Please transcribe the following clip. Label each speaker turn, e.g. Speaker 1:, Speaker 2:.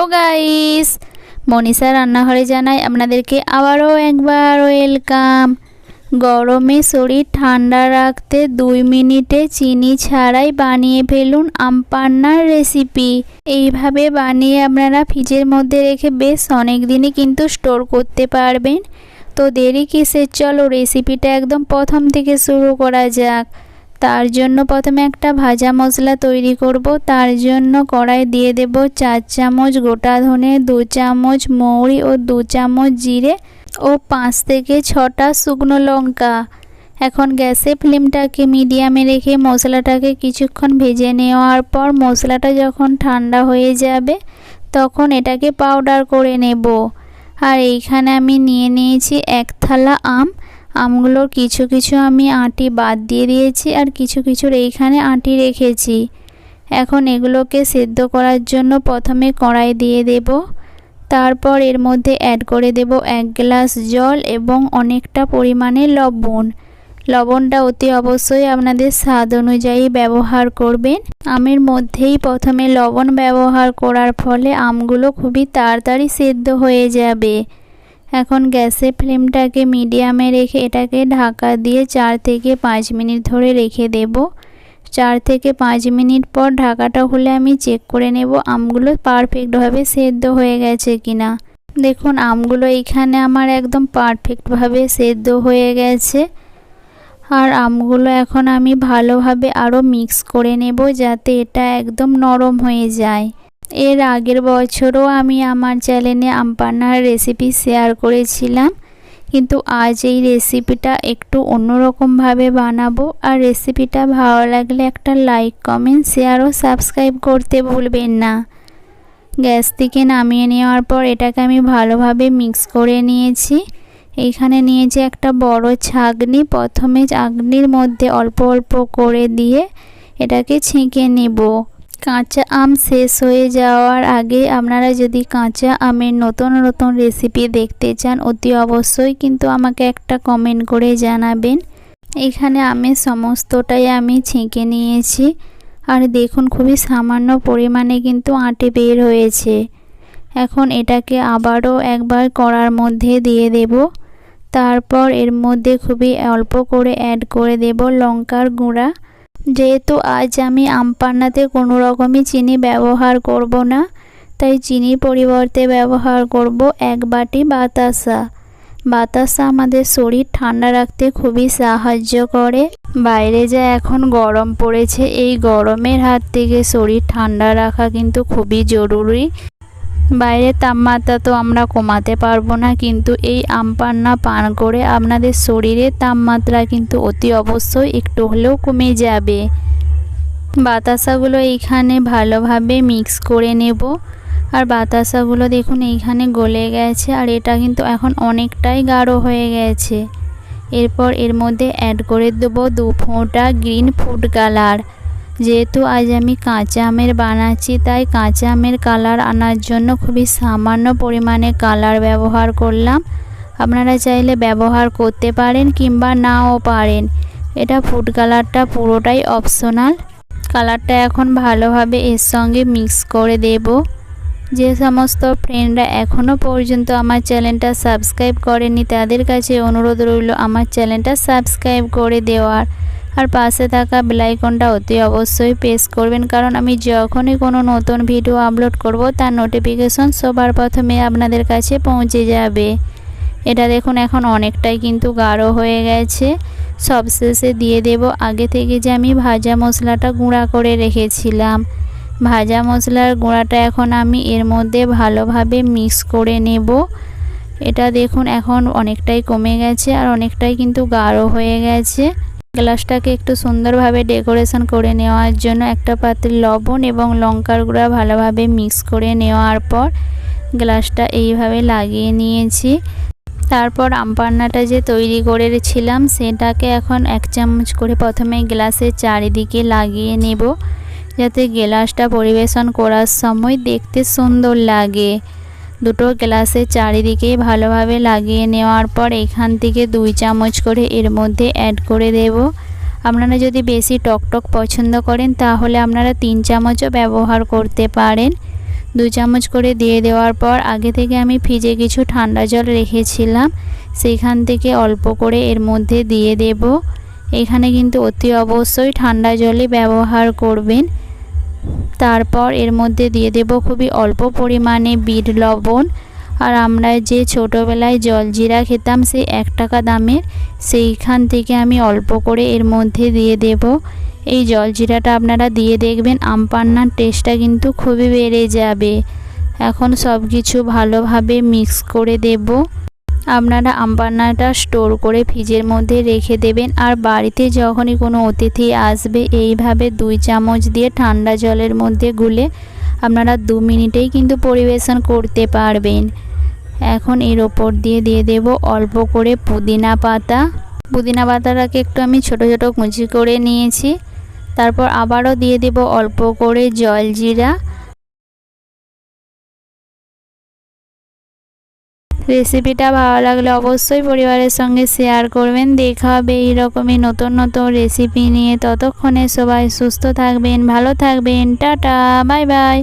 Speaker 1: Hello guys, Manisha রান্নাঘরে জানাই আপনাদেরকে আবারও একবার ওয়েলকাম। গরমে শরীর ঠান্ডা রাখতে 2 মিনিটে চিনি ছাড়াই বানিয়ে ফেলুন আম পান্নার রেসিপি। এইভাবে বানিয়ে আপনারা ফ্রিজের মধ্যে রেখে বেশ অনেক দিনই কিন্তু স্টোর করতে পারবেন। তো দেরি কিসের, চলো রেসিপিটা একদম প্রথম থেকে শুরু করা যাক। তার জন্য প্রথমে একটা ভাজা মশলা তৈরি করব। তার জন্য কড়াই দিয়ে দেব 4 চামচ গোটা ধনে, 2 চামচ মৌরি ও 2 চামচ জিরে ও 5 থেকে 6টা শুকনো লঙ্কা। এখন গ্যাসের ফ্লেমটাকে মিডিয়ামে রেখে মশলাটাকে কিছুক্ষণ ভেজে নেওয়ার পর মশলাটা যখন ঠান্ডা হয়ে যাবে তখন এটাকে পাউডার করে নেব। আর এইখানে আমি নিয়ে নিয়েছি 1 থালা আমগুলোর কিছু কিছু আমি আঁটি বাদ দিয়ে দিয়েছি আর কিছু কিছুর এইখানে আঁটি রেখেছি। এখন এগুলোকে সেদ্ধ করার জন্য প্রথমে কড়াই দিয়ে দেব। তারপর এর মধ্যে অ্যাড করে দেব 1 গ্লাস জল এবং অনেকটা পরিমাণে লবণ। লবণটা অতি অবশ্যই আপনাদের স্বাদ অনুযায়ী ব্যবহার করবেন। আমের মধ্যেই প্রথমে লবণ ব্যবহার করার ফলে আমগুলো খুবই তাড়াতাড়ি সেদ্ধ হয়ে যাবে। এখন গ্যাসের ফ্লেমটাকে মিডিয়ামে রেখে এটাকে ঢাকা দিয়ে 4 থেকে 5 মিনিট ধরে রেখে দেব। 4 থেকে 5 মিনিট পর ঢাকাটা খুলে আমি চেক করে নেব আমগুলো পারফেক্টভাবে সেদ্ধ হয়ে গেছে কিনা। দেখুন আমগুলো এখানে আমার একদম পারফেক্টভাবে সেদ্ধ হয়ে গেছে। আর আমগুলো এখন আমি ভালোভাবে আরও মিক্স করে নেব যাতে এটা একদম নরম হয়ে যায়। এর আগের বছরও আমি আমার চ্যানেলে আম পান্নার রেসিপি শেয়ার করেছিলাম, কিন্তু আজ এই রেসিপিটা একটু অন্যরকমভাবে বানাবো। আর রেসিপিটা ভালো লাগলে একটা লাইক, কমেন্ট, শেয়ার ও সাবস্ক্রাইব করতে ভুলবেন না। গ্যাস থেকে নামিয়ে নেওয়ার পর এটাকে আমি ভালোভাবে মিক্স করে নিয়েছি। এইখানে নিয়েছি একটা বড় ছাঁকনি। প্রথমে ছাঁকনির মধ্যে অল্প অল্প করে দিয়ে এটাকে ছেঁকে নেব। কাঁচা আম শেষ হয়ে যাওয়ার আগে আপনারা যদি কাঁচা আমের নতুন নতুন রেসিপি দেখতে চান অতি অবশ্যই কিন্তু আমাকে একটা কমেন্ট করে জানাবেন। এখানে আমের সমস্তটাই আমি ছেঁকে নিয়েছি। আর দেখুন খুবই সামান্য পরিমাণে কিন্তু আঁটি বের হয়েছে। এখন এটাকে আবারও একবার কড়ার মধ্যে দিয়ে দেব। তারপর এর মধ্যে খুবই অল্প করে অ্যাড করে দেব লঙ্কার গুঁড়া। যেহেতু আজ আমি আম পান্নাতে কোনো রকমই চিনি ব্যবহার করব না, তাই চিনির পরিবর্তে ব্যবহার করব 1 বাটি বাতাসা। বাতাসা আমাদের শরীর ঠান্ডা রাখতে খুবই সাহায্য করে। বাইরে যা এখন গরম পড়েছে, এই গরমের হাত থেকে শরীর ঠান্ডা রাখা কিন্তু খুবই জরুরি। বাইরের তাপমাত্রা তো আমরা কমাতে পারবো না, কিন্তু এই আম পান্না পান করে আপনাদের শরীরের তাপমাত্রা কিন্তু অতি অবশ্যই একটু হলেও কমে যাবে। বাতাসাগুলো এইখানে ভালোভাবে মিক্স করে নেব। আর বাতাসাগুলো দেখুন এইখানে গলে গেছে আর এটা কিন্তু এখন অনেকটাই গাঢ় হয়ে গেছে। এরপর এর মধ্যে অ্যাড করে দেবো 2 ফোঁটা গ্রিন ফুড কালার। যেহেতু আজ আমি কাঁচা আমের বানাচ্ছি, তাই কাঁচা আমের কালার আনার জন্য খুবই সামান্য পরিমাণে কালার ব্যবহার করলাম। আপনারা চাইলে ব্যবহার করতে পারেন কিংবা নাও পারেন। এটা ফুড কালারটা পুরোটাই অপশনাল। কালারটা এখন ভালোভাবে এর সঙ্গে মিক্স করে দেব। যে সমস্ত ফ্রেন্ডরা এখনও পর্যন্ত আমার চ্যানেলটা সাবস্ক্রাইব করেনি তাদের কাছে অনুরোধ রইল আমার চ্যানেলটা সাবস্ক্রাইব করে দেওয়ার। আর পাশে থাকা বেল আইকনটা অতি অবশ্যই প্রেস করবেন, কারণ আমি যখনই কোনো নতুন ভিডিও আপলোড করব তার নোটিফিকেশন সবার প্রথমে আপনাদের কাছে পৌঁছে যাবে। এটা দেখুন এখন অনেকটাই কিন্তু গাঢ় হয়ে গেছে। সবশেষে দিয়ে দেব আগে থেকে যে আমি ভাজা মশলাটা গুঁড়া করে রেখেছিলাম। ভাজা মশলার গুঁড়াটা এখন আমি এর মধ্যে ভালোভাবে মিক্স করে নেব। এটা দেখুন এখন অনেকটাই কমে গেছে আর অনেকটাই কিন্তু গাঢ় হয়ে গেছে। গ্লাসটাকে একটু সুন্দরভাবে ডেকোরেশন করে নেওয়ার জন্য একটা পাত্রে লবণ এবং লঙ্কার গুঁড়া ভালোভাবে মিক্স করে নেওয়ার পর গ্লাসটা এইভাবে লাগিয়ে নিয়েছি। তারপর আম পান্নাটা যে তৈরি করেছিলাম সেটাকে এখন 1 চামচ করে প্রথমে গ্লাসের চারিদিকে লাগিয়ে নেব, যাতে গ্লাসটা পরিবেশন করার সময় দেখতে সুন্দর লাগে। দুটো গ্লাসের চারিদিকে ভালোভাবে লাগিয়ে নেওয়ার পর এখান থেকে 2 চামচ করে এর মধ্যে অ্যাড করে দেব। আপনারা যদি বেশি টকটক পছন্দ করেন তাহলে আপনারা 3 চামচও ব্যবহার করতে পারেন। 2 চামচ করে দিয়ে দেওয়ার পর আগে থেকে আমি ফ্রিজে কিছু ঠান্ডা জল রেখেছিলাম, সেইখান থেকে অল্প করে এর মধ্যে দিয়ে দেব। এখানে কিন্তু অতি অবশ্যই ঠান্ডা জলই ব্যবহার করবেন। তারপর এর মধ্যে দিয়ে দেব খুবই অল্প পরিমাণে বিট লবণ। আর আমরা যে ছোটোবেলায় জলজিরা খেতাম সেই 1 টাকা দামের, সেইখান থেকে আমি অল্প করে এর মধ্যে দিয়ে দেব। এই জলজিরাটা আপনারা দিয়ে দেখবেন আম পান্নার টেস্টটা কিন্তু খুবই বেড়ে যাবে। এখন সব কিছু ভালোভাবে মিক্স করে দেব। আপনারা আম পান্নাটা স্টোর করে ফ্রিজের মধ্যে রেখে দেবেন। আর বাড়িতে যখনই কোনো অতিথি আসবে এইভাবে 2 চামচ দিয়ে ঠান্ডা জলের মধ্যে গুলে আপনারা 2 মিনিটেই কিন্তু পরিবেশন করতে পারবেন। এখন এর ওপর দিয়ে দেব অল্প করে পুদিনা পাতা। পুদিনা পাতাটাকে একটু আমি ছোট ছোট কুচি করে নিয়েছি। তারপর আবারও দিয়ে দেব অল্প করে জলজিরা। রেসিপিটা ভালো লাগলে অবশ্যই পরিবারের সঙ্গে শেয়ার করবেন। দেখা হবে এইরকমই নতুন নতুন রেসিপি নিয়ে। ততক্ষণে সবাই সুস্থ থাকবেন, ভালো থাকবেন। Tata, bye bye.